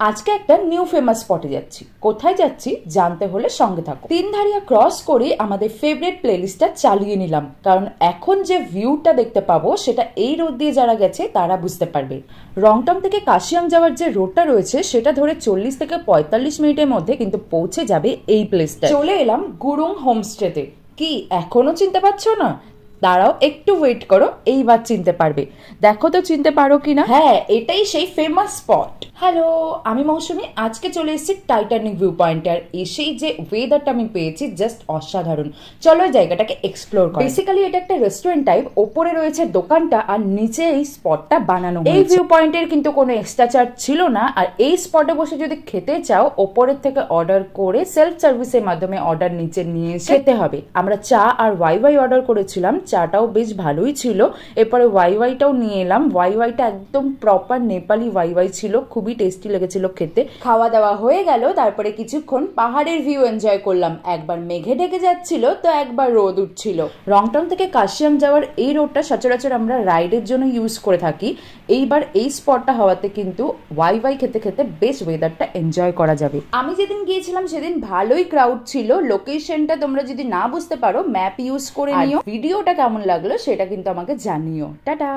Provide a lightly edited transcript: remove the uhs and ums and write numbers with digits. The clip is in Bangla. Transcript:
আজকে একটা নিউ ফেমাস স্পটে যাচ্ছি। কোথায় যাচ্ছি জানতে হলে সঙ্গে থাকো। তিনধারিয়া ক্রস করে আমাদের ফেভারিট প্লেলিস্টটা চালিয়ে নিলাম, কারণ এখন যে ভিউটা দেখতে পাবো সেটা এই রোড দিয়ে যারা গেছে তারা বুঝতে পারবে। রংটং থেকে কাশিয়াং যাওয়ার যে রোডটা রয়েছে সেটা ধরে 40 থেকে 45 মিনিটের মধ্যে কিন্তু পৌঁছে যাবে এই প্লেসটা। চলে এলাম গুরুং হোমস্টেতে। কি এখনো চিনতে পারছো না? দাঁড়াও, একটু ওয়েট করো, এইবার চিনতে পারবে। দেখো তো চিনতে পারো কিনা। হ্যাঁ, এটাই সেই ফেমাস স্পট। হ্যালো, আমি মৌসুমী। আজকে চলে এসেছি টাইটানিক ভিউ পয়েন্টে। আর এসেই যে ওয়েদারটা আমি পেয়েছি জাস্ট অসাধারণ। চলো এই জায়গাটাকে এক্সপ্লোর করি। বেসিক্যালি এটা একটা রেস্টুরেন্ট টাইপ। ওপরে রয়েছে দোকানটা আর নিচে এই স্পটটা বানানো হয়েছে। এই ভিউ পয়েন্টের কিন্তু কোনো এক্সট্রা চার্জ ছিল না। আর এই স্পটে বসে যদি খেতে চাও, ওপরের থেকে অর্ডার করে সেলফ সার্ভিসের মাধ্যমে অর্ডার নিচে নিয়ে খেতে হবে। আমরা চা আর ওয়াই অর্ডার করেছিলাম। চাটাও বেশ ভালোই ছিল। এরপরে ওয়াইটাও নিয়ে এলাম। ওয়াইটা একদম প্রপার নেপালি ওয়াই ছিল, খুবই টেস্টি লেগেছিল খেতে। খাওয়া দাওয়া হয়ে গেল, তারপরে কিছুক্ষণ পাহাড়ের ভিউ এনজয় করলাম। একবার মেঘে ঢেকে যাচ্ছিল তো একবার রোদ উঠছিল। রংটং থেকে কাশিয়াং যাওয়ার এই রোডটা সচরাচর আমরা রাইডের জন্য ইউজ করে থাকি। এইবার এই স্পটটা হওয়াতে কিন্তু ওয়াই খেতে খেতে বেশ ওয়েদারটা এনজয় করা যাবে। আমি যেদিন গিয়েছিলাম সেদিন ভালোই ক্রাউড ছিল। লোকেশনটা তোমরা যদি না বুঝতে পারো ম্যাপ ইউজ করে নিও। ভিডিওটা কেমন লাগলো সেটা কিন্তু আমাকে জানিও। টাটা।